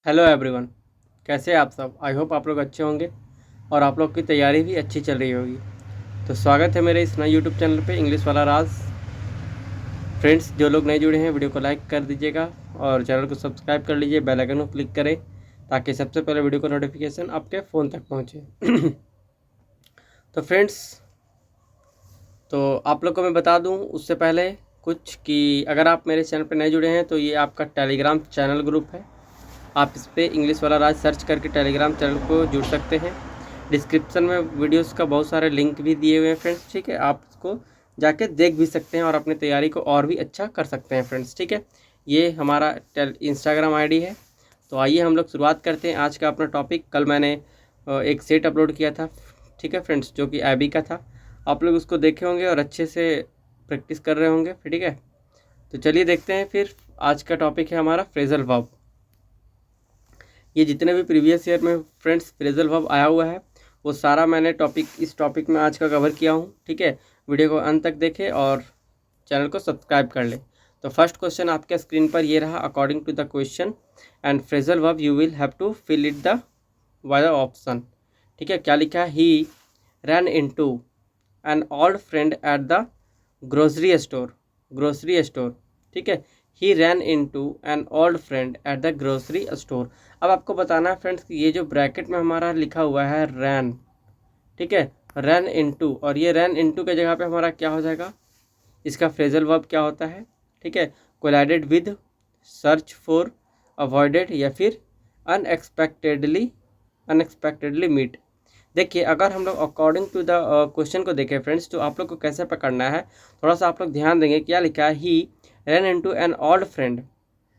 Hello everyone, कैसे हैं आप सब। आई होप आप लोग अच्छे होंगे और आप लोग की तैयारी भी अच्छी चल रही होगी। तो स्वागत है मेरे इस नए यूट्यूब चैनल पे इंग्लिश वाला राज। फ्रेंड्स, जो लोग नए जुड़े हैं वीडियो को लाइक कर दीजिएगा और चैनल को सब्सक्राइब कर लीजिए, बेल आइकन को क्लिक करें ताकि सबसे पहले वीडियो का नोटिफिकेशन आपके फ़ोन तक पहुँचे। तो फ्रेंड्स, तो आप लोग को मैं बता दूं उससे पहले कुछ कि अगर आप मेरे चैनल पर नए जुड़े हैं तो ये आपका टेलीग्राम चैनल ग्रुप है। आप इस पर इंग्लिश वाला राज सर्च करके टेलीग्राम चैनल को जुड़ सकते हैं। डिस्क्रिप्शन में वीडियोस का बहुत सारे लिंक भी दिए हुए हैं फ्रेंड्स, ठीक है। आप इसको जाके देख भी सकते हैं और अपनी तैयारी को और भी अच्छा कर सकते हैं फ्रेंड्स, ठीक है। ये हमारा इंस्टाग्राम आईडी है। तो आइए हम लोग शुरुआत करते हैं आज का अपना टॉपिक। कल मैंने एक सेट अपलोड किया था, ठीक है फ्रेंड्स, जो कि एबी का था। आप लोग उसको देखे होंगे और अच्छे से प्रैक्टिस कर रहे होंगे, ठीक है। तो चलिए देखते हैं फिर। आज का टॉपिक है हमारा फ्रेजल वर्ब। ये जितने भी प्रीवियस ईयर में फ्रेंड्स फ्रेजल वर्ब आया हुआ है वो सारा मैंने इस टॉपिक में आज का कवर किया हूँ, ठीक है। वीडियो को अंत तक देखें और चैनल को सब्सक्राइब कर लें। तो फर्स्ट क्वेश्चन आपके स्क्रीन पर ये रहा। According to the question and phrasal verb you will have to fill it the wire option, ठीक है। क्या लिखा है? He ran into an old friend at the grocery store, ठीक है। He ran into an old friend at the grocery store. अब आपको बताना है फ्रेंड्स कि ये जो ब्रैकेट में हमारा लिखा हुआ है रैन, ठीक है, रैन इनटू, और ये रैन इनटू के जगह पे हमारा क्या हो जाएगा, इसका फ्रेजल वर्ब क्या होता है, ठीक है। Collided with, search for, avoided या फिर अनएक्सपेक्टेडली मीट। देखिए, अगर हम लोग अकॉर्डिंग टू द क्वेश्चन को देखें फ्रेंड्स, तो आप लोग को कैसे पकड़ना है, थोड़ा सा आप लोग ध्यान देंगे। क्या लिखा है? He ran into an old friend,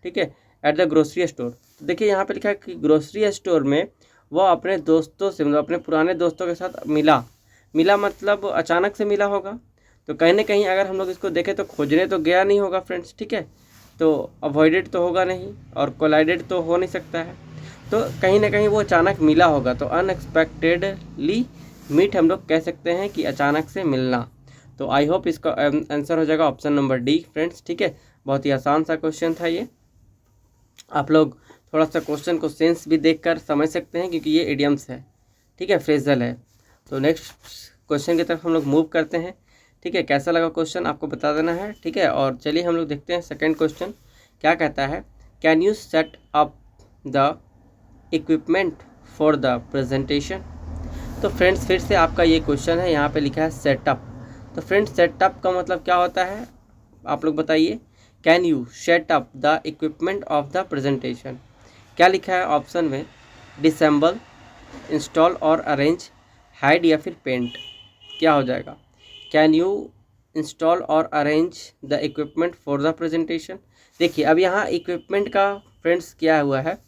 ठीक है, एट द ग्रोसरी स्टोर। तो देखिए यहाँ पे लिखा है कि ग्रोसरी स्टोर में वो अपने दोस्तों से, मतलब अपने पुराने दोस्तों के साथ मिला मतलब अचानक से मिला होगा। तो कहीं ना कहीं अगर हम लोग इसको देखें तो खोजने तो गया नहीं होगा फ्रेंड्स, ठीक है। तो अवॉइडेड तो होगा नहीं और कोलाइडेड तो हो नहीं सकता है। तो कहीं ना कहीं वो अचानक मिला होगा। तो अनएक्सपेक्टेडली मीट हम लोग कह सकते हैं कि अचानक से मिलना। तो आई होप इसका आंसर हो जाएगा ऑप्शन नंबर डी फ्रेंड्स, ठीक है। बहुत ही आसान सा क्वेश्चन था ये। आप लोग थोड़ा सा क्वेश्चन को सेंस भी देखकर समझ सकते हैं क्योंकि ये इडियम्स है, ठीक है, फ्रेजल है। तो नेक्स्ट क्वेश्चन की तरफ हम लोग मूव करते हैं, ठीक है। कैसा लगा क्वेश्चन आपको बता देना है, ठीक है। और चलिए हम लोग देखते हैं सेकंड क्वेश्चन क्या कहता है। Can you set up the equipment for the presentation. तो फ्रेंड्स फिर से आपका ये क्वेश्चन है, यहाँ पे लिखा है सेटअप। तो फ्रेंड्स सेटअप का मतलब क्या होता है, आप लोग बताइए। Can you set up the equipment of the presentation. क्या लिखा है ऑप्शन में? डिसेंबल, इंस्टॉल और अरेंज, हाइड या फिर पेंट। क्या हो जाएगा? कैन यू इंस्टॉल और arrange the equipment for the presentation. देखिए अब यहाँ इक्विपमेंट का फ्रेंड्स क्या हुआ है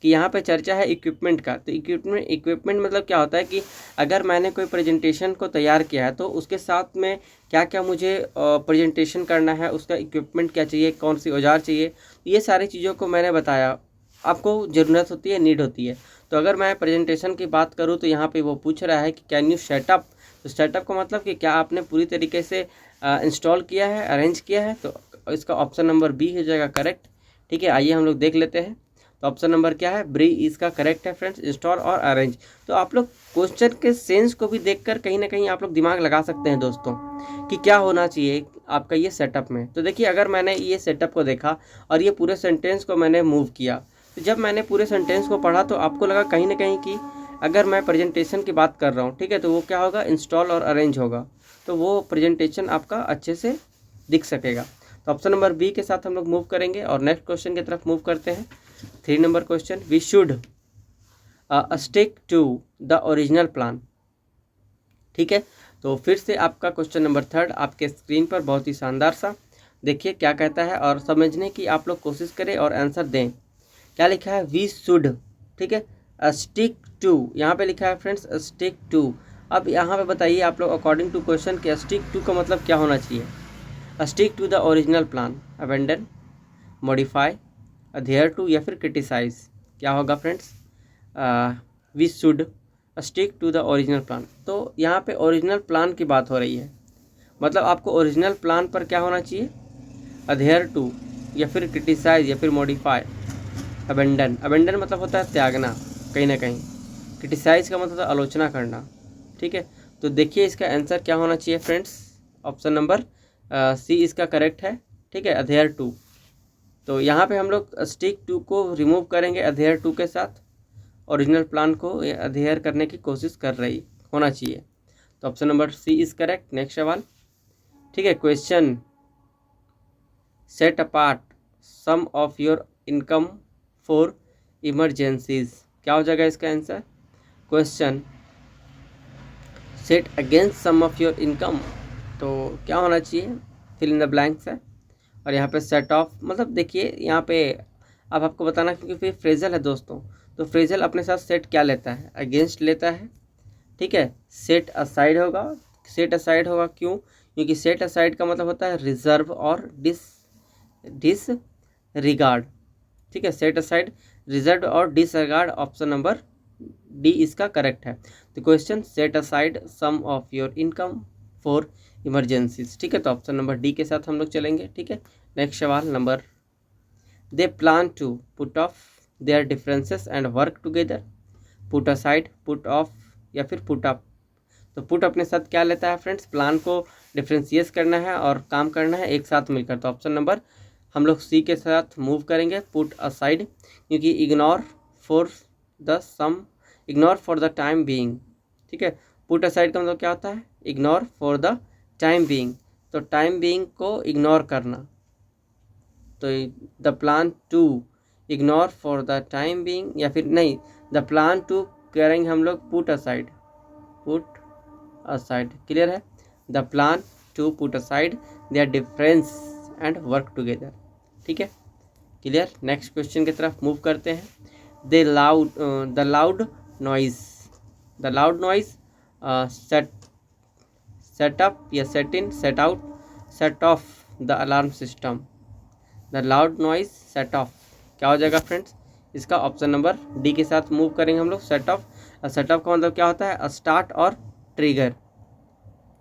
कि यहाँ पे चर्चा है इक्विपमेंट का। तो इक्विपमेंट मतलब क्या होता है कि अगर मैंने कोई प्रेजेंटेशन को तैयार किया है तो उसके साथ में क्या क्या मुझे प्रेजेंटेशन करना है, उसका इक्विपमेंट क्या चाहिए, कौन सी औजार चाहिए, ये सारी चीज़ों को मैंने बताया। आपको ज़रूरत होती है, नीड होती है। तो अगर मैं प्रेजेंटेशन की बात करूँ तो यहाँ पे वो पूछ रहा है कि कैन यू सेटअप। तो सेटअप का मतलब कि क्या आपने पूरी तरीके से इंस्टॉल किया है, अरेंज किया है। तो इसका ऑप्शन नंबर बी हो जाएगा करेक्ट, ठीक है। आइए हम लोग देख लेते हैं। तो ऑप्शन नंबर क्या है? बी इसका करेक्ट है फ्रेंड्स, इंस्टॉल और अरेंज। तो आप लोग क्वेश्चन के सेंस को भी देखकर कहीं ना कहीं आप लोग दिमाग लगा सकते हैं दोस्तों कि क्या होना चाहिए आपका ये सेटअप में। तो देखिए अगर मैंने ये सेटअप को देखा और ये पूरे सेंटेंस को मैंने मूव किया, तो जब मैंने पूरे सेंटेंस को पढ़ा तो आपको लगा कहीं ना कहीं कि अगर मैं प्रेजेंटेशन की बात कर रहा हूँ, ठीक है, तो वो क्या होगा? इंस्टॉल और अरेंज होगा। तो वो प्रेजेंटेशन आपका अच्छे से दिख सकेगा। तो ऑप्शन नंबर बी के साथ हम लोग मूव करेंगे और नेक्स्ट क्वेश्चन की तरफ मूव करते हैं। 3 number question, we should stick to the original plan, ठीक है। तो फिर से आपका क्वेश्चन नंबर 3 आपके स्क्रीन पर बहुत ही शानदार सा देखिए क्या कहता है और समझने की आप लोग कोशिश करें और आंसर दें। क्या लिखा है? वी शुड, ठीक है, स्टिक टू, यहाँ पे लिखा है फ्रेंड्स स्टिक टू। अब यहाँ पे बताइए आप लोग अकॉर्डिंग टू क्वेश्चन के स्टिक टू का मतलब क्या होना चाहिए? Stick to the original plan, abandon, modify, adhere to या फिर क्रिटिसाइज। क्या होगा friends? We should stick to the original plan. तो यहाँ पे ओरिजिनल प्लान की बात हो रही है, मतलब आपको ओरिजिनल प्लान पर क्या होना चाहिए? अधेयर टू या फिर क्रिटिसाइज या फिर मॉडिफाई। अबेंडन, अबेंडन मतलब होता है त्यागना कहीं ना कहीं। क्रिटिसाइज का मतलब होता है आलोचना करना, ठीक है। तो देखिए इसका आंसर क्या होना चाहिए फ्रेंड्स, ऑप्शन नंबर सी इसका करेक्ट है, ठीक है, अधेयर टू। तो यहाँ पे हम लोग स्टिक टू को रिमूव करेंगे अधेयर टू के साथ, ओरिजिनल प्लान को अधेयर करने की कोशिश कर रही होना चाहिए। तो option number C is correct. Next सवाल, ठीक है, question set apart some of your income for emergencies, क्या हो जाएगा इसका answer. Question set against some of your income, तो क्या होना चाहिए, फिल इन द ब्लैंक्स है। और यहाँ पे सेट ऑफ मतलब देखिए यहाँ पे अब आपको बताना, क्योंकि फिर फ्रेजल है दोस्तों, तो फ्रेजल अपने साथ सेट क्या लेता है, अगेंस्ट लेता है, ठीक है। सेट असाइड होगा, सेट असाइड होगा क्यों, क्योंकि सेट असाइड का मतलब होता है रिजर्व और डिसरिगार्ड, ठीक है। सेट असाइड, रिजर्व और डिसरिगार्ड, ऑप्शन नंबर डी इसका करेक्ट है। तो question set aside some of your income for emergencies, ठीक है। तो ऑप्शन नंबर डी के साथ हम लोग चलेंगे, ठीक है। नेक्स्ट सवाल number, they plan to put off their differences and work together, put aside, put off या फिर पुट अप। तो पुट अपने साथ क्या लेता है फ्रेंड्स, प्लान को डिफ्रेंशिएट करना है और काम करना है एक साथ मिलकर। तो ऑप्शन नंबर हम लोग सी के साथ मूव करेंगे, पुट असाइड, क्योंकि ignore for the some, ignore for the time being, ठीक है। पुट असाइड का मतलब क्या होता है, ignore for the time being, तो टाइम बीइंग को इग्नोर करना। तो the plan to ignore for the time being, या फिर नहीं, द प्लान टू करेंगे हम लोग put aside, put aside, clear है। The plan to put aside their difference and work together, ठीक है, क्लियर। नेक्स्ट क्वेश्चन की तरफ मूव करते हैं। The loud noise, the loud noise set up या set in, set out, set off the alarm system. The loud noise set off, क्या हो जाएगा फ्रेंड्स, इसका ऑप्शन नंबर डी के साथ मूव करेंगे हम लोग, सेट ऑफ। सेट ऑफ का मतलब क्या होता है, स्टार्ट और ट्रिगर,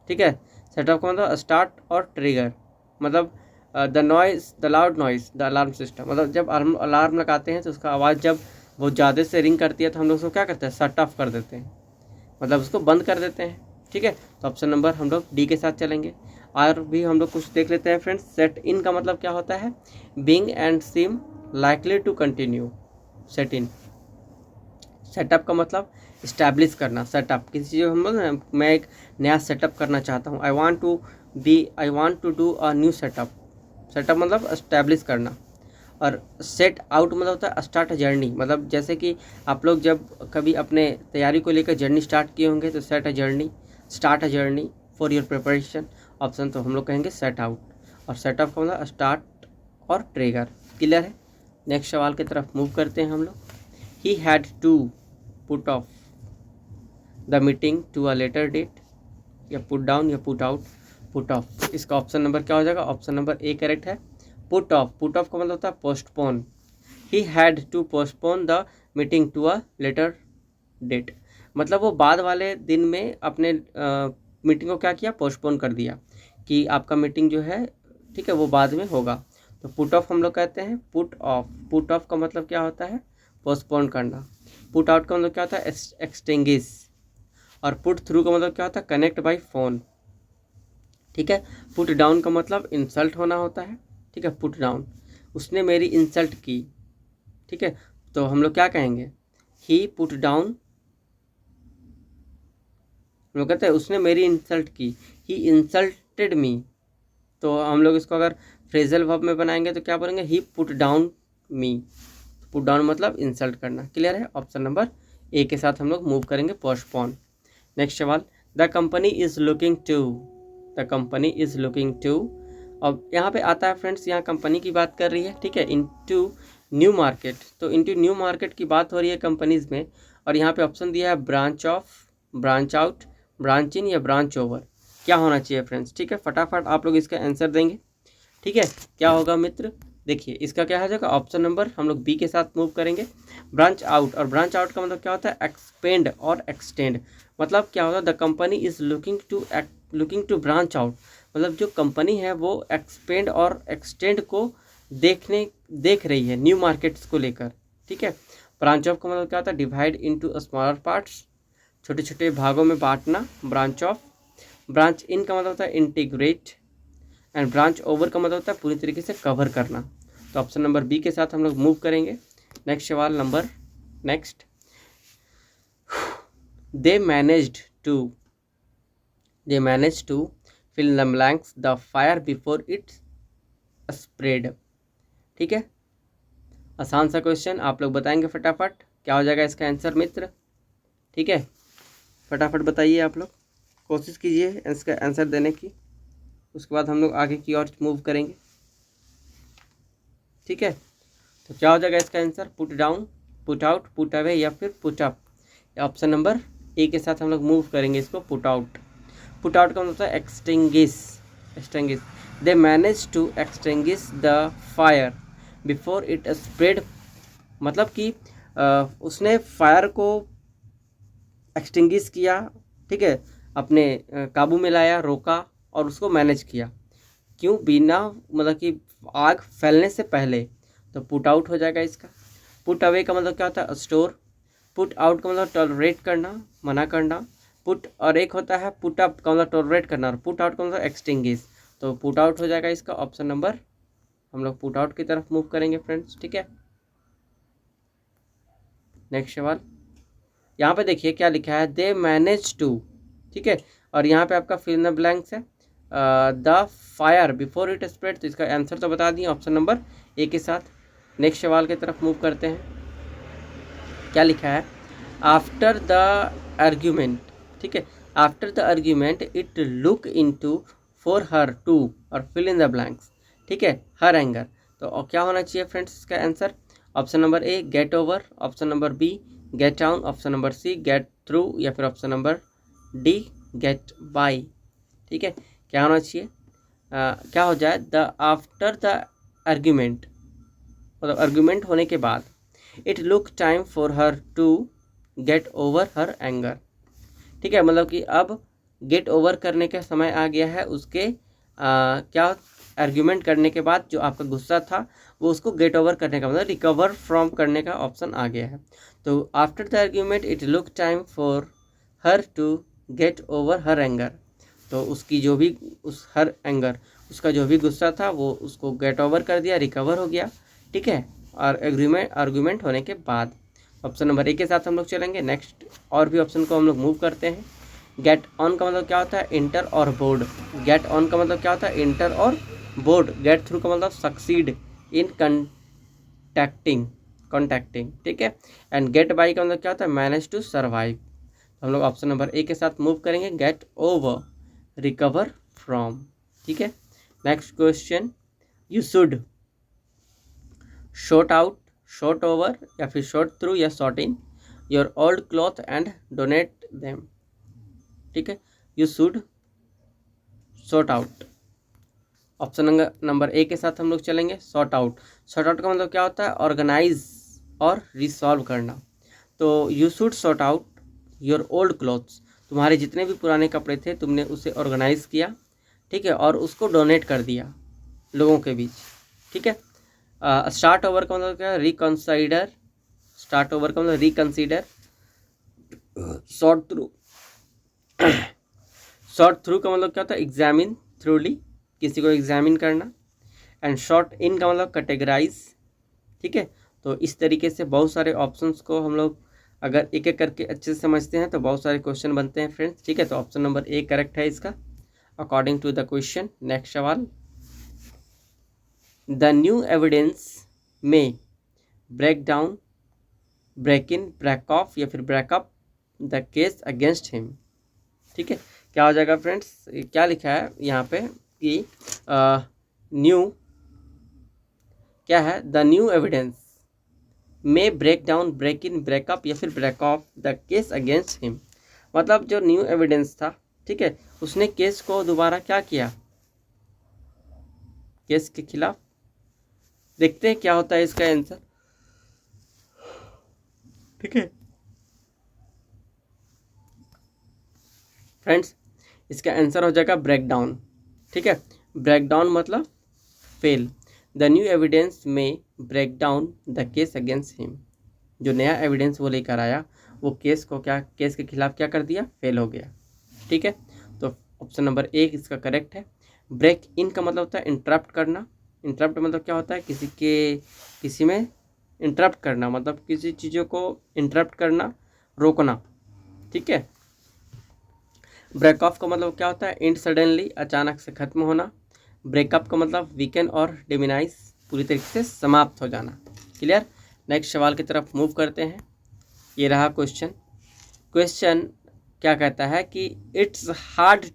ठीक है। सेट ऑफ का मतलब स्टार्ट और ट्रिगर, मतलब the noise, the loud noise the alarm system, मतलब जब अलार्म लगाते हैं तो उसका आवाज़ जब बहुत ज़्यादा से रिंग करती है तो हम लोग उसको क्या करते हैं, शट ऑफ कर देते हैं, मतलब उसको बंद कर देते हैं, ठीक है। तो ऑप्शन नंबर हम लोग डी के साथ चलेंगे। और भी हम लोग कुछ देख लेते हैं फ्रेंड्स। सेट इन का मतलब क्या होता है, being and seem likely to continue, set in. Setup का मतलब इस्टेब्लिश करना, सेटअप किसी चीज़ हम लोग ना, मैं एक नया सेटअप करना चाहता हूँ, I want to do a new setup, setup मतलब इस्टेब्लिश करना। और सेट आउट मतलब होता है स्टार्ट अ जर्नी, मतलब जैसे कि आप लोग जब कभी अपने तैयारी को लेकर जर्नी स्टार्ट किए होंगे तो set a journey, start a journey for your preparation, option तो हम लोग कहेंगे सेट आउट। और सेटअप का मतलब स्टार्ट और ट्रिगर, क्लियर है। नेक्स्ट सवाल की तरफ मूव करते हैं हम लोग। He had to put off the meeting to a later date, या पुट डाउन या पुट आउट, पुट ऑफ, इसका ऑप्शन नंबर क्या हो जाएगा, ऑप्शन नंबर ए करेक्ट है, पुट ऑफ। पुट ऑफ का मतलब होता है postpone. He had to postpone the meeting to a later date, मतलब वो बाद वाले दिन में अपने मीटिंग को क्या किया, पोस्टपोन कर दिया, कि आपका मीटिंग जो है, ठीक है, वो बाद में होगा। तो पुट ऑफ हम लोग कहते हैं पुट ऑफ। पुट ऑफ का मतलब क्या होता है, पोस्टपोन करना। पुट आउट का मतलब क्या होता है, एक्सटिंग्विश। और पुट थ्रू का मतलब क्या होता है, कनेक्ट बाय फोन, ठीक है। पुट डाउन का मतलब इंसल्ट होना होता है, ठीक है, पुट डाउन, उसने मेरी इंसल्ट की, ठीक है। तो हम लोग क्या कहेंगे, ही पुट डाउन, हम लोग कहते हैं उसने मेरी इंसल्ट की, ही इंसल्टेड मी। तो हम लोग इसको अगर फ्रेजल वर्ब में बनाएंगे तो क्या बोलेंगे, he put down me. Put down मतलब इंसल्ट करना, क्लियर है। ऑप्शन नंबर ए के साथ हम लोग मूव करेंगे, पोस्टपोन। नेक्स्ट सवाल, the company is looking to, the company is looking to, अब यहाँ पे आता है फ्रेंड्स, यहाँ कंपनी की बात कर रही है, ठीक है, इनटू न्यू मार्केट। तो इनटू न्यू मार्केट की बात हो रही है कंपनीज में, और यहाँ पे ऑप्शन दिया है branch of, branch out, branch इन या ब्रांच ओवर, क्या होना चाहिए फ्रेंड्स, ठीक है। फटाफट आप लोग इसका आंसर देंगे, ठीक है। क्या होगा मित्र, देखिए इसका क्या हो जाएगा, ऑप्शन नंबर हम लोग बी के साथ मूव करेंगे, ब्रांच आउट। और ब्रांच आउट का मतलब क्या होता है, एक्सपेंड और एक्सटेंड, मतलब क्या होता है, the company is looking to branch out, मतलब जो कंपनी है वो एक्सपेंड और एक्सटेंड को देख रही है न्यू मार्केट्स को लेकर, ठीक है। ब्रांच ऑफ का मतलब क्या होता है, डिवाइड इनटू स्मॉलर पार्ट्स, छोटे छोटे भागों में बांटना, ब्रांच ऑफ। ब्रांच इन का मतलब होता है इंटीग्रेट, एंड ब्रांच ओवर का मतलब होता है पूरी तरीके से कवर करना। तो ऑप्शन नंबर बी के साथ हम लोग मूव करेंगे। नेक्स्ट सवाल number next, they managed to fill the blanks the fire before it spread. ठीक है, आसान सा क्वेश्चन, आप लोग बताएंगे फटाफट क्या हो जाएगा इसका आंसर मित्र। ठीक है, फटाफट बताइए, आप लोग कोशिश कीजिए इसका आंसर देने की, उसके बाद हम लोग आगे की ओर मूव करेंगे। ठीक है, तो क्या हो जाएगा इसका answer, put down, put out, put away या फिर put up. Option number A के साथ हम लोग मूव करेंगे इसको, पुट आउट। पुट आउट का मतलब होता है extinguish. They manage to extinguish the fire before it spread, मतलब कि उसने फायर को एक्सटिंग्विश किया, ठीक है, अपने काबू में लाया, रोका और उसको मैनेज किया। क्यों, बिना मतलब कि आग फैलने से पहले, तो पुट आउट हो जाएगा इसका। पुट अवे का मतलब क्या होता है, स्टोर। पुट आउट का मतलब टॉलरेट करना, मना करना। पुट और एक होता है पुट अप का मतलब टॉलरेट करना, और पुट आउट का मतलब एक्सटिंग्विश। तो पुट आउट हो जाएगा इसका ऑप्शन नंबर, हम लोग पुट आउट की तरफ मूव करेंगे फ्रेंड्स। ठीक है, नेक्स्ट सवाल, यहाँ पे देखिए क्या लिखा है, दे मैनेज टू, ठीक है, और यहाँ पे आपका फिल इन द ब्लैंक्स है the fire before it spread, तो इसका आंसर तो बता दिए ऑप्शन नंबर ए के साथ। नेक्स्ट सवाल की तरफ मूव करते हैं, क्या लिखा है, आफ्टर द आर्ग्यूमेंट, ठीक है, after the argument it look into for her to और फिल इन द ब्लैंक्स, ठीक है, हर एंगर। तो क्या होना चाहिए फ्रेंड्स इसका answer, option number A get over, option number B get down, option number C get through या फिर option number D get by. ठीक है, क्या होना चाहिए, क्या हो जाए, द आफ्टर द आर्ग्यूमेंट, मतलब आर्ग्यूमेंट होने के बाद, it look time for her to get over her anger. ठीक है, मतलब कि अब गेट ओवर करने का समय आ गया है उसके, क्या आर्ग्यूमेंट करने के बाद जो आपका गुस्सा था वो उसको गेट ओवर करने का मतलब रिकवर फ्रॉम करने का ऑप्शन आ गया है। तो after the argument it look time for her to get over her anger, तो उसकी जो भी उस हर एंगर, उसका जो भी गुस्सा था वो उसको गेट ओवर कर दिया, रिकवर हो गया। ठीक है, और आर्ग्यूमेंट होने के बाद ऑप्शन नंबर ए के साथ हम लोग चलेंगे। नेक्स्ट और भी ऑप्शन को हम लोग मूव करते हैं। गेट ऑन का मतलब क्या होता है, इंटर और बोर्ड। गेट ऑन का मतलब क्या होता है, इंटर और बोर्ड। गेट थ्रू का मतलब सक्सीड इन कॉन्टैक्टिंग, ठीक है, एंड गेट बाई का मतलब क्या होता है, मैनेज टू सर्वाइव। हम लोग ऑप्शन नंबर ए के साथ मूव करेंगे, गेट ओवर, रिकवर फ्रॉम। ठीक है, next question, you should short out, short over या फिर शॉर्ट थ्रू या short in your old cloth and donate them. ठीक है, you should short out, option number A के साथ हम लोग चलेंगे, शॉर्ट आउट। शॉर्ट आउट का मतलब क्या होता है, ऑर्गेनाइज और रिसॉल्व करना। तो you should short out your old clothes, तुम्हारे जितने भी पुराने कपड़े थे तुमने उसे ऑर्गेनाइज किया, ठीक है, और उसको डोनेट कर दिया लोगों के बीच। ठीक है, स्टार्ट ओवर का मतलब क्या है, रिकंसिडर, स्टार्ट ओवर का मतलब reconsider. Short through, short through का मतलब क्या होता है, एग्जामिन थ्रूली, किसी को एग्जामिन करना। एंड शॉर्ट इन का मतलब कैटेगराइज। ठीक है, तो इस तरीके से बहुत सारे ऑप्शंस को हम लोग अगर एक एक करके अच्छे से समझते हैं तो बहुत सारे क्वेश्चन बनते हैं फ्रेंड्स। ठीक है, तो ऑप्शन नंबर ए करेक्ट है इसका according to the question. Next सवाल, the new evidence may break down, break in, break off या फिर breakup the case against him. ठीक है, क्या हो जाएगा फ्रेंड्स, क्या लिखा है यहाँ पे कि न्यू क्या है, the new evidence may break down, break in, breakup या फिर break off the case against him. मतलब जो न्यू एविडेंस था, ठीक है, उसने केस को दोबारा क्या किया, केस के खिलाफ। देखते हैं क्या होता है इसका आंसर। ठीक है फ्रेंड्स, इसका आंसर हो जाएगा ब्रेक डाउन। ठीक है, ब्रेक डाउन मतलब fail. The new evidence may break down the case against him. जो नया एविडेंस वो लेकर आया वो केस के खिलाफ क्या कर दिया, फेल हो गया। ठीक है, तो ऑप्शन नंबर 1 इसका करेक्ट है। ब्रेक इन का मतलब होता है इंटरप्ट करना। इंटरप्ट मतलब क्या होता है, किसी में इंटरप्ट करना, मतलब किसी चीज़ों को इंटरप्ट करना, रोकना। ठीक है। ब्रेक ऑफ का मतलब क्या होता है, एंड सडनली, अचानक से खत्म होना। ब्रेकअप का मतलब वीकेंड और डिमिनाइज, पूरी तरीके से समाप्त हो जाना। क्लियर। नेक्स्ट सवाल की तरफ मूव करते हैं। ये रहा क्वेश्चन क्या कहता है कि it's hard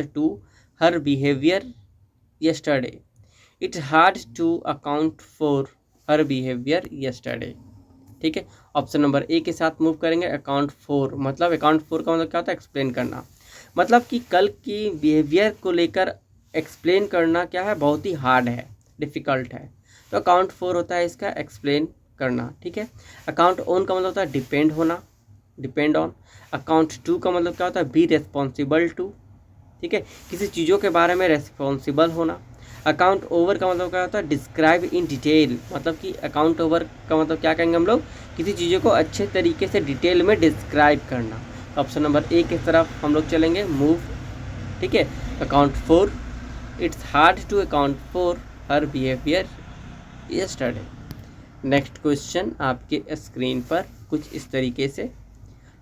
to her behaviour yesterday. It's hard to account for her behavior yesterday. ठीक है, ऑप्शन नंबर ए के साथ मूव करेंगे। अकाउंट फोर का मतलब क्या होता है, एक्सप्लेन करना। मतलब कि कल की बिहेवियर को लेकर एक्सप्लेन करना क्या है, बहुत ही हार्ड है, डिफ़िकल्ट है। तो अकाउंट फोर होता है इसका एक्सप्लेन करना। ठीक है। अकाउंट ऑन का मतलब होता है डिपेंड होना, डिपेंड ऑन। अकाउंट टू का मतलब क्या होता है, बी रेस्पॉन्सिबल टू। ठीक है, किसी चीज़ों के बारे में रेस्पॉन्सिबल होना। अकाउंट ओवर का मतलब क्या होता है, डिस्क्राइब इन डिटेल। मतलब कि अकाउंट ओवर का मतलब क्या कहेंगे हम लोग, किसी चीज़ों को अच्छे तरीके से डिटेल में डिस्क्राइब करना। ऑप्शन नंबर ए की तरफ हम लोग चलेंगे मूव। ठीक है। Account for, it's hard to account for her behaviour yesterday. Next question आपके स्क्रीन पर कुछ इस तरीके से।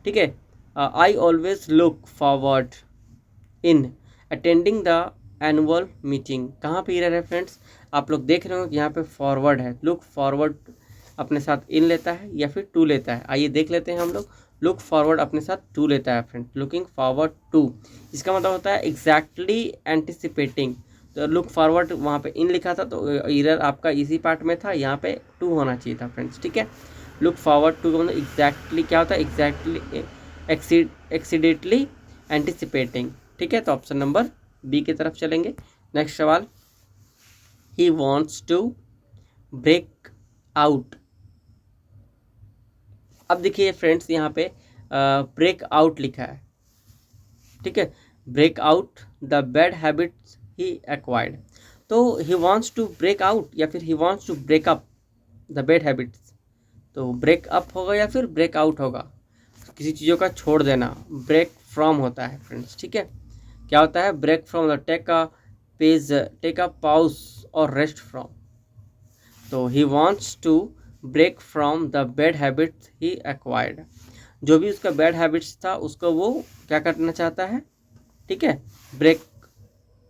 ठीक है। I always look forward in attending the annual meeting. कहाँ पे इरर है फ्रेंड्स, आप लोग देख रहे हो कि यहाँ पे फॉरवर्ड है। लुक फॉरवर्ड अपने साथ इन लेता है या फिर टू लेता है, आइए देख लेते हैं हम लोग। लुक फॉरवर्ड अपने साथ टू लेता है फ्रेंड, लुकिंग फॉरवर्ड टू, इसका मतलब होता है एग्जैक्टली एंटिसिपेटिंग। तो लुक फॉरवर्ड वहाँ पे इन लिखा था तो इरर आपका इसी पार्ट में था, यहाँ पे टू होना चाहिए था फ्रेंड्स। ठीक है। लुक फॉरवर्ड टू का मतलब एग्जैक्टली क्या होता है, एग्जैक्टली एक्सीडेंटली एंटिसिपेटिंग। ठीक है, तो ऑप्शन नंबर बी की तरफ चलेंगे। नेक्स्ट सवाल, he wants to break out. अब देखिए फ्रेंड्स यहाँ पे ब्रेक आउट लिखा है। ठीक है, break out the bad habits he acquired. तो he wants to break out या फिर he wants to break up the bad habits, तो ब्रेक अप होगा या फिर ब्रेक आउट होगा, किसी चीज़ों का छोड़ देना। ब्रेक फ्रॉम होता है फ्रेंड्स। ठीक है, क्या होता है, break from, take a pause और रेस्ट फ्रॉम। तो he wants to break from the bad habits he acquired, जो भी उसका बैड हैबिट्स था उसको वो क्या करना चाहता है। ठीक है, ब्रेक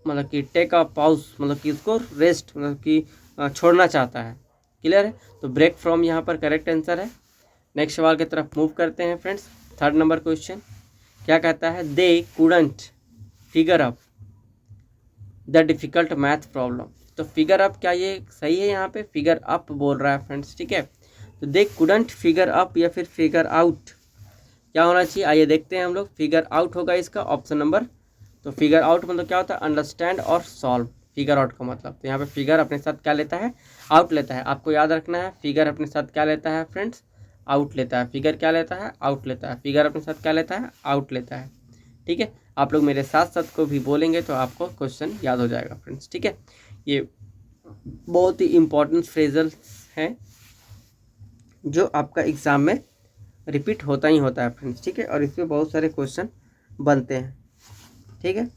मतलब कि टेक अ पाउज मतलब कि उसको रेस्ट मतलब कि छोड़ना चाहता है। क्लियर है, तो ब्रेक फ्रॉम यहाँ पर करेक्ट आंसर है। नेक्स्ट सवाल की तरफ मूव करते हैं फ्रेंड्स। थर्ड नंबर क्वेश्चन क्या कहता है, they couldn't figure up the difficult math problem. तो फिगर अप क्या ये सही है, यहाँ पे फिगर अप बोल रहा है फ्रेंड्स। ठीक है, तो दे कुडंट फिगर अप या फिर फिगर आउट क्या होना चाहिए, आइए देखते हैं हम लोग। फिगर आउट होगा इसका ऑप्शन नंबर। तो फिगर आउट मतलब क्या होता है, अंडरस्टैंड और सॉल्व। फिगर आउट का मतलब, तो यहाँ पे फिगर अपने साथ क्या लेता है, आउट लेता है। आपको याद रखना है, फिगर अपने साथ क्या लेता है फ्रेंड्स, आउट लेता है। फिगर क्या लेता है, आउट लेता है। फिगर अपने साथ क्या लेता है, आउट लेता है। ठीक है, आप लोग मेरे साथ साथ को भी बोलेंगे तो आपको क्वेश्चन याद हो जाएगा फ्रेंड्स। ठीक है, ये बहुत ही इम्पोर्टेंट फ्रेजल्स हैं जो आपका एग्ज़ाम में रिपीट होता ही होता है फ्रेंड्स। ठीक है, और इसमें बहुत सारे क्वेश्चन बनते हैं। ठीक है,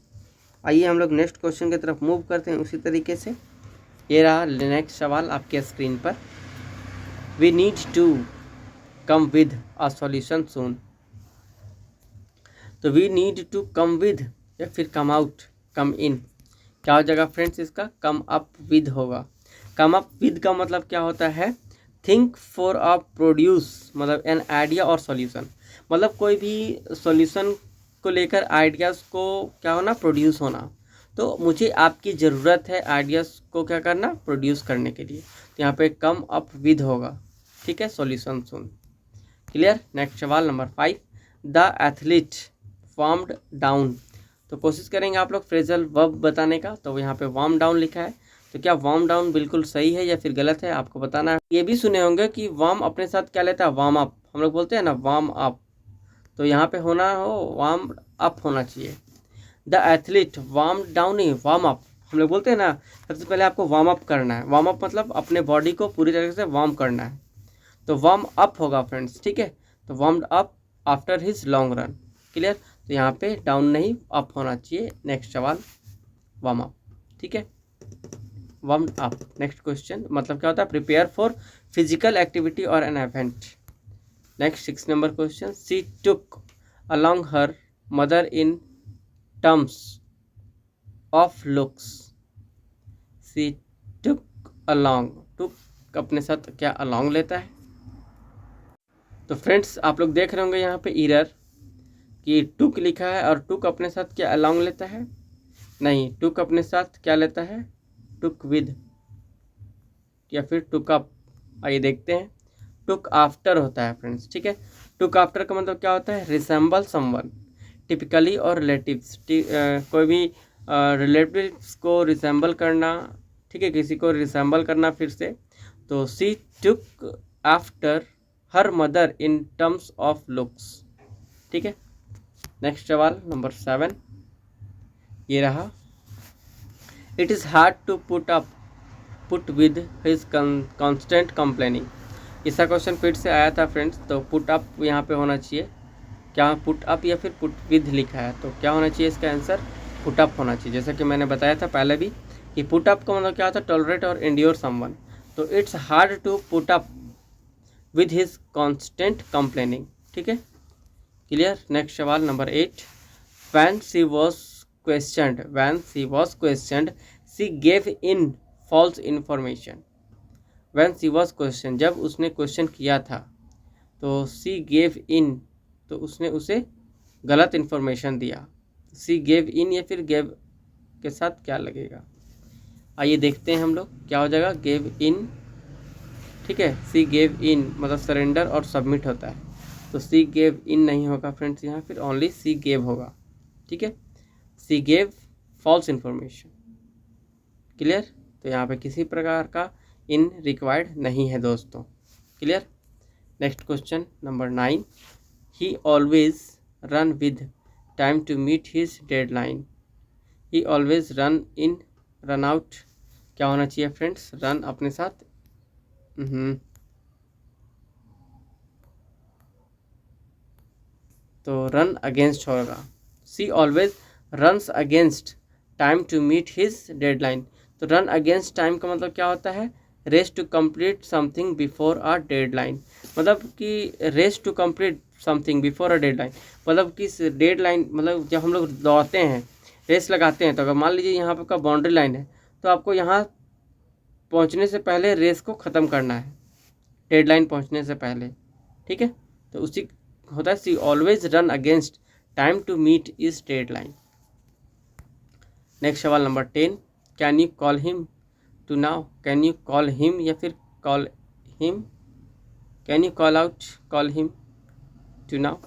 आइए हम लोग नेक्स्ट क्वेश्चन की तरफ मूव करते हैं उसी तरीके से। ये रहा नेक्स्ट सवाल आपके स्क्रीन पर, we need to come with a solution soon. तो we need to come with या फिर कम आउट, कम इन, क्या हो जाएगा फ्रेंड्स इसका, कम अप विद होगा। कम अप विद का मतलब क्या होता है, थिंक फॉर अ प्रोड्यूस मतलब एन आइडिया और सॉल्यूशन। मतलब कोई भी सॉल्यूशन को लेकर आइडियाज़ को क्या होना, प्रोड्यूस होना। तो मुझे आपकी ज़रूरत है आइडियाज़ को क्या करना, प्रोड्यूस करने के लिए। तो यहाँ पे कम अप विद होगा। ठीक है, सॉल्यूशन सुन। क्लियर। नेक्स्ट सवाल number 5, the athlete warmed down. तो कोशिश करेंगे आप लोग फ्रेजल वर्ब बताने का। तो यहाँ पे वार्म डाउन लिखा है, तो क्या वार्म डाउन बिल्कुल सही है या फिर गलत है, आपको बताना है। ये भी सुने होंगे कि वार्म अपने साथ क्या लेता है, वार्म अप, हम लोग बोलते हैं ना वार्म अप, तो यहाँ पे होना हो वार्म अप होना चाहिए। द एथलीट वार्म डाउन नहीं, वार्म अप हम लोग बोलते हैं ना, सबसे पहले आपको वार्म अप करना है। वार्म अप मतलब अपने बॉडी को पूरी तरह से वार्म करना है। तो वार्म अप होगा फ्रेंड्स, ठीक है। तो warmed up after his long run, clear. तो यहाँ पे डाउन नहीं अप होना चाहिए। नेक्स्ट सवाल वार्म अप, ठीक है, वार्म अप। नेक्स्ट क्वेश्चन मतलब क्या होता है, प्रिपेयर फॉर फिजिकल एक्टिविटी और an event. Next 6 number question, she took along her mother in terms of looks. She took along, took अपने साथ क्या अलॉन्ग लेता है। तो फ्रेंड्स आप लोग देख रहे होंगे यहाँ पे एरर कि टुक लिखा है और टुक अपने साथ क्या अलॉन्ग लेता है, नहीं, टुक अपने साथ क्या लेता है, टुक विद या फिर टुक अप। आइए देखते हैं, टुक आफ्टर होता है फ्रेंड्स, ठीक है। टुक आफ्टर का मतलब क्या होता है, रिसेंबल समवन, टिपिकली और रिलेटिव्स, कोई भी रिलेटिव्स को रिसेंबल करना, ठीक है, किसी को रिसेंबल करना फिर से। तो she took after her mother in terms of looks, ठीक है। नेक्स्ट सवाल नंबर 7 ये रहा, it is hard to put with his constant complaining. इसका क्वेश्चन फिर से आया था फ्रेंड्स, तो पुट अप यहाँ पे होना चाहिए, क्या पुट अप या फिर पुट विद लिखा है, तो क्या होना चाहिए इसका आंसर, पुट अप होना चाहिए। जैसा कि मैंने बताया था पहले भी कि पुट अप का मतलब क्या होता है, टॉलरेट और एंड्योर समवन। तो it's hard to put up with his constant complaining, ठीक है, क्लियर। नेक्स्ट सवाल number 8, when she was questioned she gave in false information. When she was question, जब उसने क्वेश्चन किया था, तो शी गेव इन, तो उसने उसे गलत इन्फॉर्मेशन दिया। सी गेव इन या फिर गेव के साथ क्या लगेगा, आइए देखते हैं हम लोग क्या हो जाएगा, गेव इन, ठीक है। सी गेव इन मतलब सरेंडर और सबमिट होता है, तो सी गेव इन नहीं होगा फ्रेंड्स यहाँ, फिर ओनली सी गेव होगा, ठीक है। She gave false information, clear. तो यहाँ पे किसी प्रकार का इन रिक्वायर्ड नहीं है दोस्तों, clear. Next question number 9, he always run with time to meet his deadline. he always run out क्या होना चाहिए फ्रेंड्स, रन अपने साथ तो रन अगेंस्ट होगा। she always runs against time to meet his deadline। तो रन अगेंस्ट टाइम का मतलब क्या होता है, race to complete something before a deadline, मतलब कि race to complete something before a deadline, मतलब कि डेडलाइन, मतलब जब हम लोग दौड़ते हैं, रेस लगाते हैं, तो अगर मान लीजिए यहाँ पर का बाउंड्री लाइन है, तो आपको यहाँ पहुँचने से पहले रेस को ख़त्म करना है, डेडलाइन पहुँचने से पहले, ठीक है। तो उसी होता है, she always run against time to meet is deadline. Next सवाल number 10, can you call him to now. Can you call him या फिर call him, can you call out, call him to now,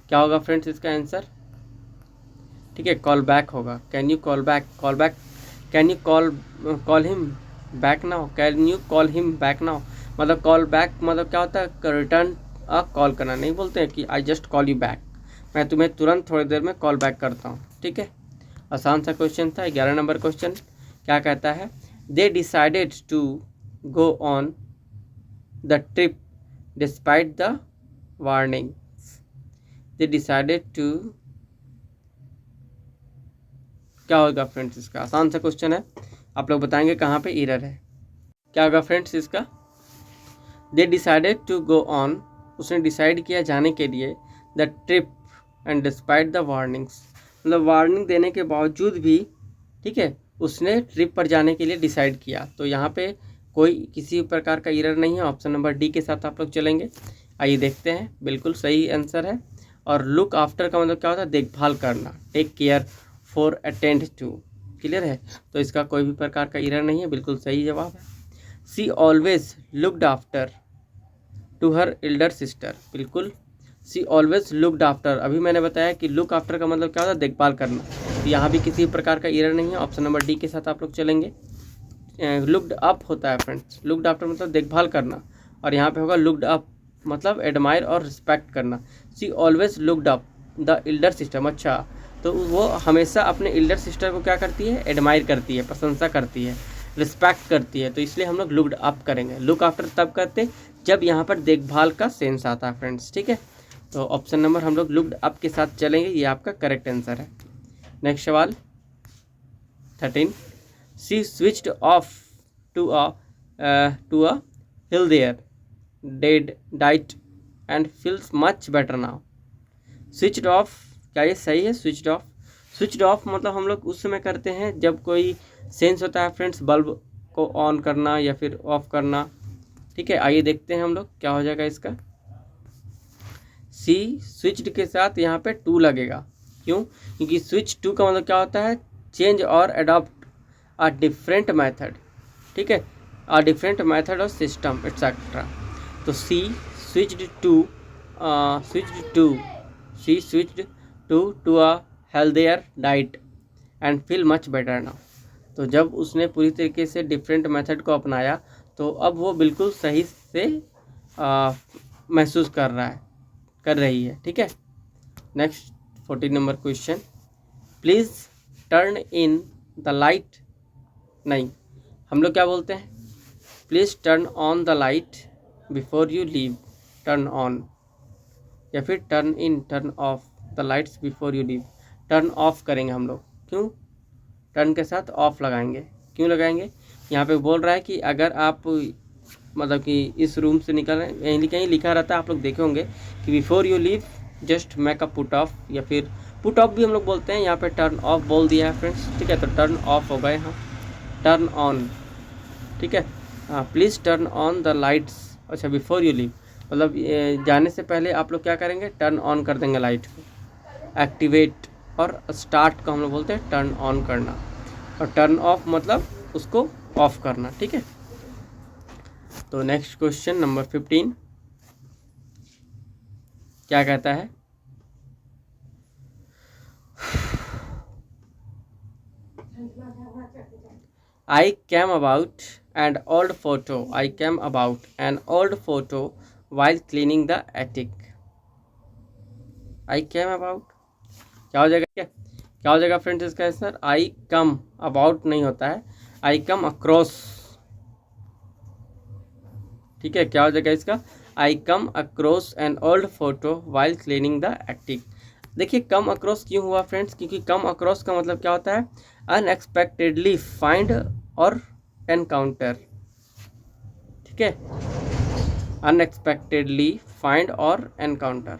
क्या होगा friends इसका answer, ठीक है, call back होगा। Can you call back, call back, can you call him back now, can you call him back now, मतलब call back मतलब क्या होता है, रिटर्न अ कॉल करना, नहीं बोलते हैं कि I just call you back, मैं तुम्हें तुरंत थोड़ी देर में कॉल बैक करता हूँ, ठीक है। आसान सा क्वेश्चन था। 11 नंबर क्वेश्चन क्या कहता है, they decided to go on the trip despite the warnings. They decided to, क्या होगा फ्रेंड्स इसका, आसान सा क्वेश्चन है, आप लोग बताएंगे कहाँ पे एरर है, क्या होगा फ्रेंड्स इसका, they decided to go on, उसने डिसाइड किया जाने के लिए, the trip and despite the warnings, मतलब वार्निंग देने के बावजूद भी, ठीक है, उसने ट्रिप पर जाने के लिए डिसाइड किया। तो यहाँ पे कोई किसी प्रकार का एरर नहीं है, ऑप्शन नंबर डी के साथ आप लोग चलेंगे। आइए देखते हैं, बिल्कुल सही आंसर है। और लुक आफ्टर का मतलब क्या होता है, देखभाल करना, take care for attend to, clear है। तो इसका कोई भी प्रकार का एरर नहीं है, बिल्कुल सही जवाब है। She always looked after to her elder sister, बिल्कुल सी ऑलवेज लुक्ड आफ्टर, अभी मैंने बताया कि लुक आफ्टर का मतलब क्या होता है, देखभाल करना, तो यहाँ भी किसी प्रकार का एरर नहीं है, ऑप्शन नंबर डी के साथ आप लोग चलेंगे। लुक्ड अप होता है फ्रेंड्स, लुक्ड आफ्टर मतलब देखभाल करना, और यहाँ पे होगा लुक्ड अप मतलब एडमायर और रिस्पेक्ट करना। She always looked up the elder sister, अच्छा, तो वो हमेशा अपने एल्डर सिस्टर को क्या करती है, एडमायर करती है, प्रशंसा करती है, रिस्पेक्ट करती है, तो इसलिए हम लोग लुक्ड अप करेंगे। लुक आफ्टर तब करते जब यहाँ पर देखभाल का सेंस आता है फ्रेंड्स, ठीक है। तो ऑप्शन नंबर हम लोग लुक्ड अप के साथ चलेंगे, ये आपका करेक्ट आंसर है। नेक्स्ट सवाल 13, she switched off to a healthier diet and feels much better now. Switched off, क्या ये सही है? स्विच्ड ऑफ मतलब हम लोग उस समय करते हैं जब कोई सेंस होता है फ्रेंड्स, बल्ब को ऑन करना या फिर ऑफ करना, ठीक है। आइए देखते हैं हम लोग क्या हो जाएगा इसका। सी स्विच्ड के साथ यहाँ पे टू लगेगा, क्यों? क्योंकि स्विच टू का मतलब क्या होता है? चेंज और अडॉप्ट अ डिफरेंट मेथड, ठीक है, अ डिफरेंट मेथड और सिस्टम एक्सेट्रा। तो she switched to a healthier diet and feel much better now. तो जब उसने पूरी तरीके से डिफरेंट मेथड को अपनाया तो अब वो बिल्कुल सही से महसूस कर रही है, ठीक है। Next 14 number question, please turn in the light. नहीं, हम लोग क्या बोलते हैं? Please turn on the light before you leave. Turn on या फिर turn in, turn off the lights before you leave. Turn off करेंगे हम लोग, क्यों? टर्न के साथ ऑफ लगाएंगे, क्यों लगाएंगे? यहाँ पे बोल रहा है कि अगर आप मतलब कि इस रूम से निकल रहे हैं, कहीं लिखा रहता है, आप लोग देखे होंगे कि before you leave just make a put off, या फिर पुट ऑफ भी हम लोग बोलते हैं। यहाँ पे टर्न ऑफ बोल दिया है फ्रेंड्स, ठीक है। तो टर्न ऑफ हो गए, हाँ। टर्न ऑन, ठीक है। हाँ, please turn on the lights. अच्छा, बिफोर यू लीव मतलब जाने से पहले आप लोग क्या करेंगे? टर्न ऑन कर देंगे लाइट को। एक्टिवेट और स्टार्ट को हम लोग बोलते हैं टर्न ऑन करना, और टर्न ऑफ मतलब उसको ऑफ करना, ठीक है। तो नेक्स्ट क्वेश्चन नंबर 15 क्या कहता है? I came about an old photo while cleaning the attic. I came about क्या हो जाएगा? क्या हो जाएगा फ्रेंड्स इसका आंसर? I come about नहीं होता है, I come across, ठीक है। क्या हो जाएगा इसका? I come across an old photo while cleaning the attic। देखिए कम अक्रॉस क्यों हुआ फ्रेंड्स? क्योंकि कम अक्रॉस का मतलब क्या होता है? अनएक्सपेक्टेडली फाइंड और एनकाउंटर, ठीक है। अनएक्सपेक्टेडली फाइंड और एनकाउंटर।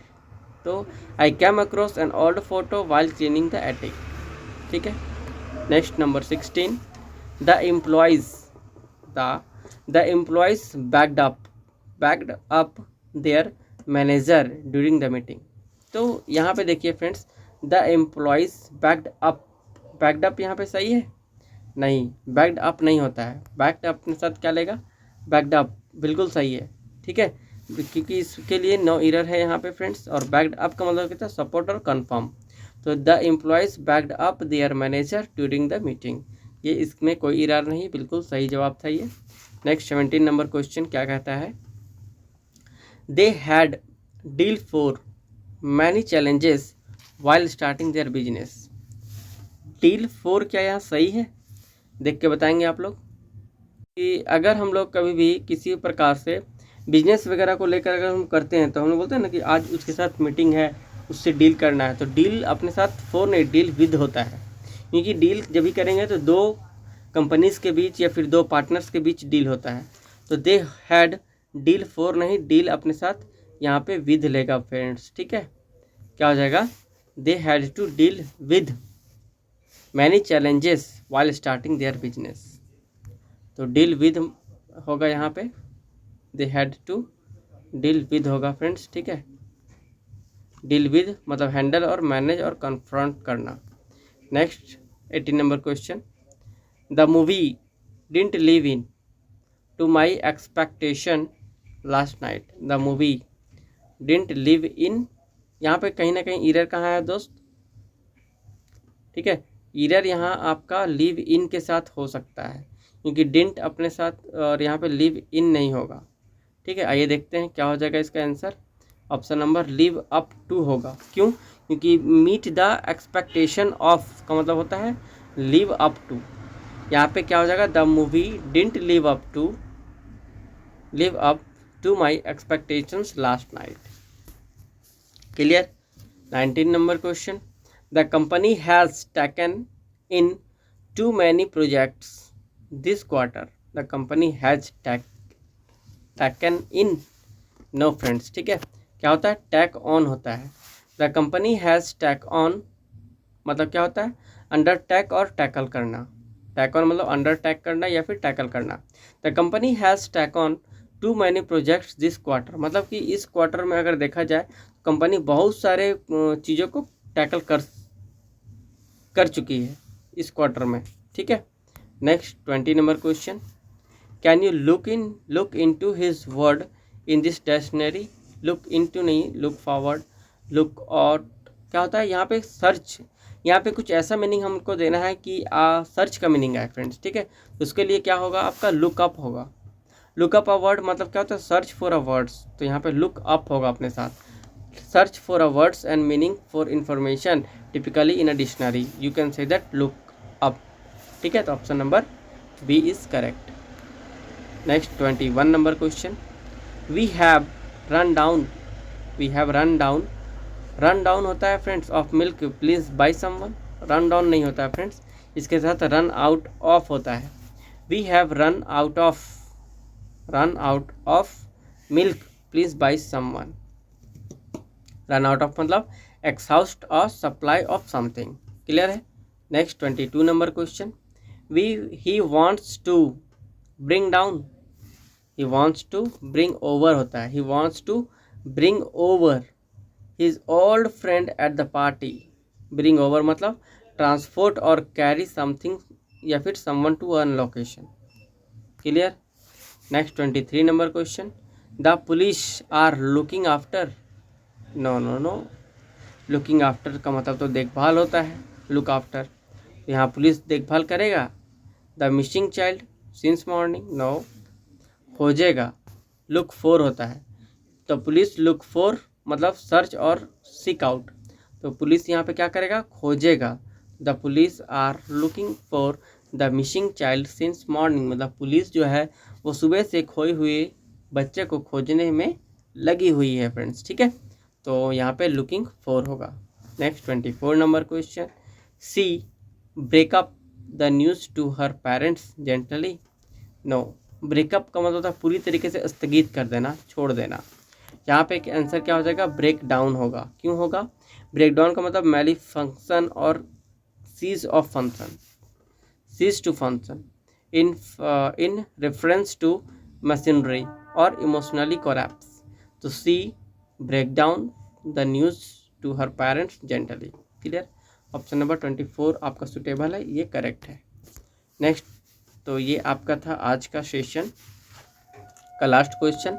तो I came across an old photo while cleaning the attic, ठीक है। Next number 16, the employees backed up there manager during the meeting. तो यहाँ पे देखिए friends, the employees backed up यहाँ पे सही है? नहीं, बैक्ड अप नहीं होता है। बैक्ड अप के साथ क्या लेगा? बैक्ड अप, बिल्कुल सही है, ठीक है। क्योंकि इसके लिए नो एरर है यहाँ पे फ्रेंड्स। और बैक्ड अप का मतलब क्या था? सपोर्ट और कन्फर्म। तो the employees backed up there manager during the meeting, ये इसमें कोई एरर नहीं, बिल्कुल सही जवाब था ये। नेक्स्ट 17 नंबर क्वेश्चन क्या कहता है? They had deal for many challenges while starting their business. Deal for क्या यहाँ सही है? देख के बताएंगे आप लोग कि अगर हम लोग कभी भी किसी प्रकार से बिजनेस वगैरह को लेकर अगर हम करते हैं तो हम लोग बोलते हैं ना कि आज उसके साथ मीटिंग है, उससे डील करना है। तो डील अपने साथ फॉर नहीं, डील विद होता है। क्योंकि डील जब भी करेंगे तो दो कंपनीज़ के बीच या फिर दो पार्टनर्स के बीच डील होता है। तो दे हैड डील फॉर नहीं, डील अपने साथ यहाँ पे विद लेगा फ्रेंड्स, ठीक है। क्या हो जाएगा? They had to deal with many challenges while starting their business. तो डील विद होगा यहाँ पे, they had to deal with होगा फ्रेंड्स, ठीक है। डील विद मतलब हैंडल और मैनेज और कन्फ्रंट करना। Next 18 number question, the movie didn't live in to my expectation last night. The movie didn't live in, यहाँ पे कहीं ना कहीं एरर कहाँ है दोस्त? ठीक है, एरर यहाँ आपका लिव इन के साथ हो सकता है, क्योंकि डिडंट अपने साथ और यहाँ पे लिव इन नहीं होगा, ठीक है। आइए देखते हैं क्या हो जाएगा इसका answer. Option number live up to होगा। क्यों? क्योंकि मीट द एक्सपेक्टेशन ऑफ का मतलब होता है लिव अप टू। यहाँ पे क्या हो जाएगा? The movie didn't live up to my expectations last night. Clear? 19 number question. The company has taken in too many projects this quarter. The company has taken in, no friends, ठीक है, क्या होता है, टैक ऑन होता है. The company has tack on मतलब क्या होता है, अंडर टैक और टैकल करना. टैक ऑन मतलब अंडर टैक करना या फिर टैकल करना. The company has tack on too many projects this quarter, मतलब कि इस क्वार्टर में अगर देखा जाए कंपनी बहुत सारे चीज़ों को टैकल कर चुकी है इस क्वार्टर में. ठीक है. Next 20 number question. Can you look in to his word in this dictionary. Look in to नहीं, लुक फॉरवर्ड, लुक आउट क्या होता है, यहाँ पे सर्च, यहाँ पे कुछ ऐसा मीनिंग हमको देना है कि सर्च का मीनिंग है फ्रेंड्स. ठीक है. तो उसके लिए क्या होगा, आपका लुकअप होगा. लुकअप अ वर्ड मतलब क्या होता है, सर्च फॉर अ वर्ड्स. तो यहाँ पे लुक अप होगा अपने साथ. Search for a words and meaning for information typically in a dictionary, you can say that look up. ठीक है. तो option number B is correct. Next 21 number question. We have run down. Run down होता है friends of milk please buy someone. Run down नहीं होता है friends, इसके साथ रन आउट ऑफ होता है. We have run out of milk please buy someone. Run out of मतलब एक्सहाउस्ट और सप्लाई ऑफ समथिंग. क्लियर है. Next 22 number question. He wants to bring down. He wants to bring over होता है. He wants to bring over his old friend at the party. bring over मतलब transport और carry something या फिर someone to one location. Clear. Next 23 number question. The police are looking after. No. Looking after का मतलब तो देखभाल होता है. लुक आफ्टर, यहाँ पुलिस देखभाल करेगा. The missing child since morning. No. खोजेगा, लुक फॉर होता है. तो पुलिस लुक फॉर मतलब सर्च और सीक आउट. तो पुलिस यहाँ पे क्या करेगा, खोजेगा. The police are looking for the missing child since morning मतलब पुलिस जो है वो सुबह से खोए हुए बच्चे को खोजने में लगी हुई है फ्रेंड्स. ठीक है. तो यहाँ पे लुकिंग फॉर होगा. Next 24 number question. She breakup the news to her parents gently. No. Breakup का मतलब होता है पूरी तरीके से स्थगित कर देना, छोड़ देना. यहाँ पे आंसर क्या हो जाएगा, ब्रेक डाउन होगा. क्यों होगा, ब्रेक डाउन का मतलब मैली फंक्शन और cease of function, cease to function in reference to machinery और इमोशनली कोलैप्स. तो she break down the news to her parents gently. Clear. Option number 24 आपका सुटेबल है, ये करेक्ट है. नेक्स्ट, तो ये आपका था आज का सेशन का लास्ट क्वेश्चन.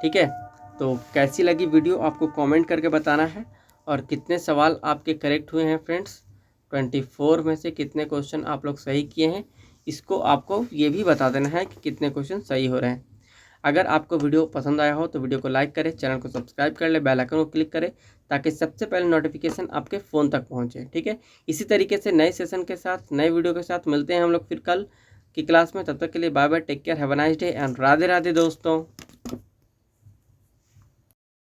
ठीक है. तो कैसी लगी वीडियो आपको कमेंट करके बताना है. और कितने सवाल आपके करेक्ट हुए हैं फ्रेंड्स, 24 में से कितने क्वेश्चन आप लोग सही किए हैं, इसको आपको ये भी बता देना है कि कितने क्वेश्चन सही हो रहे हैं. अगर आपको वीडियो पसंद आया हो तो वीडियो को लाइक करें, चैनल को सब्सक्राइब कर ले, बेल आइकन को क्लिक करें ताकि सबसे पहले नोटिफिकेशन आपके फ़ोन तक पहुँचे. ठीक है. इसी तरीके से नए सेशन के साथ, नए वीडियो के साथ मिलते हैं हम लोग फिर कल की क्लास में. तब तक के लिए bye bye, take care, have a nice day and Radhe Radhe दोस्तों.